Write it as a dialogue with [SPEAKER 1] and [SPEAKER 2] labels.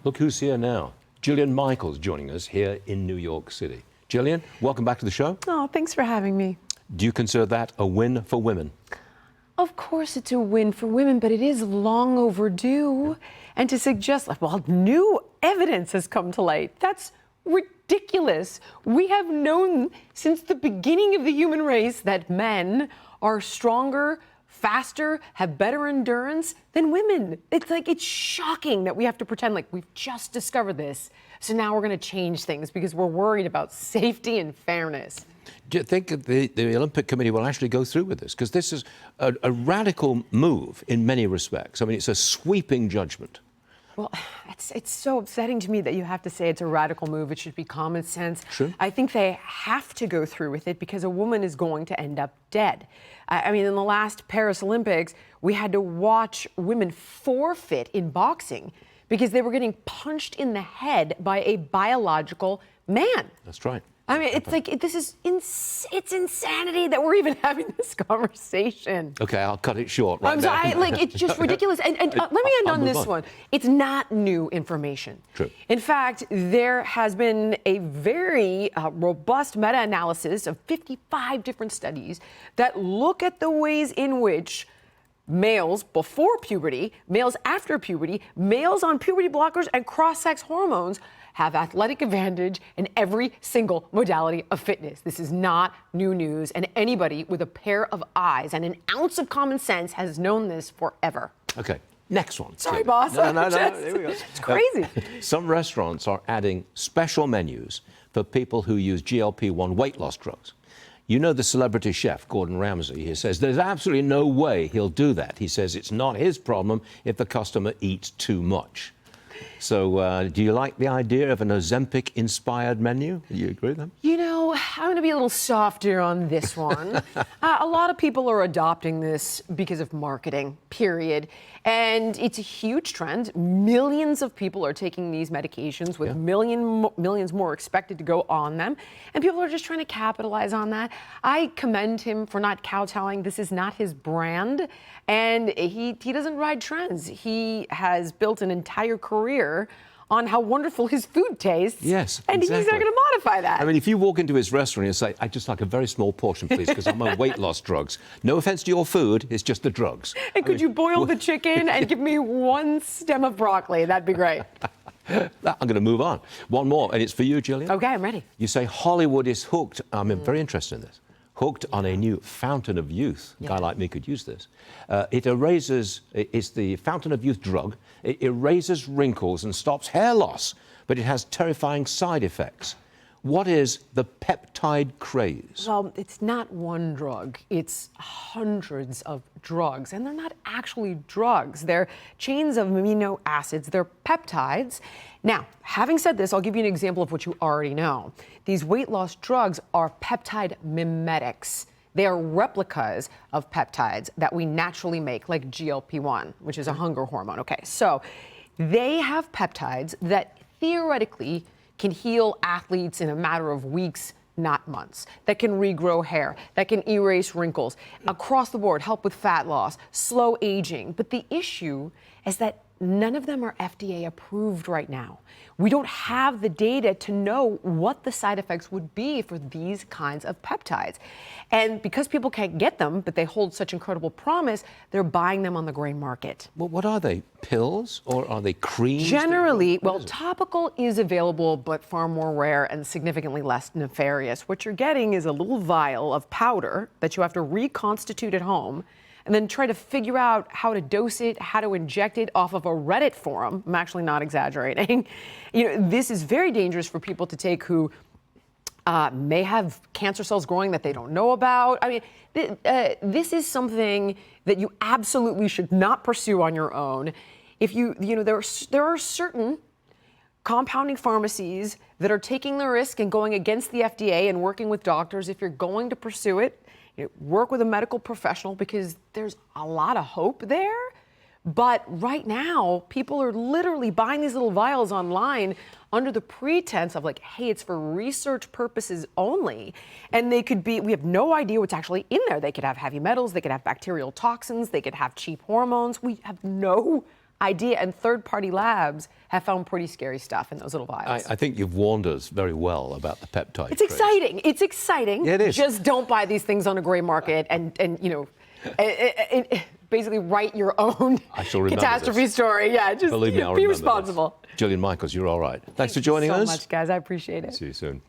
[SPEAKER 1] Look who's here now. Jillian Michaels joining us here in New York City. Jillian, welcome back to the show.
[SPEAKER 2] Oh, thanks for having me.
[SPEAKER 1] Do you consider that a win for women?
[SPEAKER 2] Of course it's a win for women, but it is long overdue. And to suggest, well, new evidence has come to light, that's ridiculous. We have known since the beginning of the human race that men are stronger, faster, have better endurance than women. It's shocking that we have to pretend like we've just discovered this. So now we're going to change things because we're worried about safety and fairness.
[SPEAKER 1] Do you think that the Olympic Committee will actually go through with this? Because this is a radical move in many respects. I mean, it's a sweeping judgment.
[SPEAKER 2] Well, it's so upsetting to me that you have to say it's a radical move. It should be common sense.
[SPEAKER 1] Sure.
[SPEAKER 2] I think they have to go through with it because a woman is going to end up dead. I mean, in the last Paris Olympics, we had to watch women forfeit in boxing because they were getting punched in the head by a biological man.
[SPEAKER 1] That's right.
[SPEAKER 2] I mean, it's like, it's insanity that we're even having this conversation.
[SPEAKER 1] Okay, I'll cut it short right now.
[SPEAKER 2] It's just ridiculous. And let me end on this one. It's not new information.
[SPEAKER 1] True.
[SPEAKER 2] In fact, there has been a very robust meta-analysis of 55 different studies that look at the ways in which males before puberty, males after puberty, males on puberty blockers and cross-sex hormones have athletic advantage in every single modality of fitness. This is not new news, and anybody with a pair of eyes and an ounce of common sense has known this forever.
[SPEAKER 1] Okay, next one.
[SPEAKER 2] Sorry, boss.
[SPEAKER 1] No, here we go.
[SPEAKER 2] It's crazy.
[SPEAKER 1] Some restaurants are adding special menus for people who use GLP-1 weight loss drugs. You know the celebrity chef, Gordon Ramsay, he says there's absolutely no way he'll do that. He says it's not his problem if the customer eats too much. So do you like the idea of an Ozempic-inspired menu? Do you agree with them?
[SPEAKER 2] You know, I'm going to be a little softer on this one. A lot of people are adopting this because of marketing, period. And it's a huge trend. Millions of people are taking these medications with millions more expected to go on them. And people are just trying to capitalize on that. I commend him for not kowtowing. This is not his brand. And he doesn't ride trends. He has built an entire career on how wonderful his food tastes.
[SPEAKER 1] Yes,
[SPEAKER 2] and
[SPEAKER 1] exactly.
[SPEAKER 2] He's not going to modify that.
[SPEAKER 1] I mean, if you walk into his restaurant and say, I'd just like a very small portion, please, because I'm on weight loss drugs. No offense to your food, it's just the drugs.
[SPEAKER 2] And could you boil the chicken and give me one stem of broccoli? That'd be great.
[SPEAKER 1] I'm going to move on. One more, and it's for you, Jillian.
[SPEAKER 2] Okay, I'm ready.
[SPEAKER 1] You say Hollywood is hooked. I'm very interested in this. Hooked on a new fountain of youth. A guy like me could use this. It's the fountain of youth drug. It erases wrinkles and stops hair loss, but it has terrifying side effects. What is the peptide craze?
[SPEAKER 2] Well, it's not one drug. It's hundreds of drugs, and they're not actually drugs. They're chains of amino acids. They're peptides. Now, having said this, I'll give you an example of what you already know. These weight loss drugs are peptide mimetics. They are replicas of peptides that we naturally make, like GLP-1, which is a hunger hormone. Okay, so they have peptides that theoretically can heal athletes in a matter of weeks, not months, that can regrow hair, that can erase wrinkles, across the board, help with fat loss, slow aging. But the issue is that none of them are FDA approved right now. We don't have the data to know what the side effects would be for these kinds of peptides. And because people can't get them, but they hold such incredible promise, they're buying them on the gray market.
[SPEAKER 1] Well, what are they? Pills or are they creams?
[SPEAKER 2] Generally, well, topical is available, but far more rare and significantly less nefarious. What you're getting is a little vial of powder that you have to reconstitute at home and then try to figure out how to dose it, how to inject it off of a Reddit forum. I'm actually not exaggerating. You know, this is very dangerous for people to take who may have cancer cells growing that they don't know about. I mean, this is something that you absolutely should not pursue on your own. If there are certain compounding pharmacies that are taking the risk and going against the FDA and working with doctors. If you're going to pursue it, work with a medical professional because there's a lot of hope there. But right now, people are literally buying these little vials online under the pretense of like, hey, it's for research purposes only. And they could be, we have no idea what's actually in there. They could have heavy metals, they could have bacterial toxins, they could have cheap hormones. We have no idea. And third-party labs have found pretty scary stuff in those little vials.
[SPEAKER 1] I think you've warned us very well about the peptide.
[SPEAKER 2] It's exciting. It's exciting.
[SPEAKER 1] Yeah, it is.
[SPEAKER 2] Just don't buy these things on a gray market and basically write your own catastrophe
[SPEAKER 1] this.
[SPEAKER 2] story. Yeah, just
[SPEAKER 1] Believe me, I'll
[SPEAKER 2] be
[SPEAKER 1] remember
[SPEAKER 2] responsible.
[SPEAKER 1] this. Jillian Michaels, you're all right. Thanks for joining us.
[SPEAKER 2] Thank you so much, guys. I appreciate it.
[SPEAKER 1] See you soon.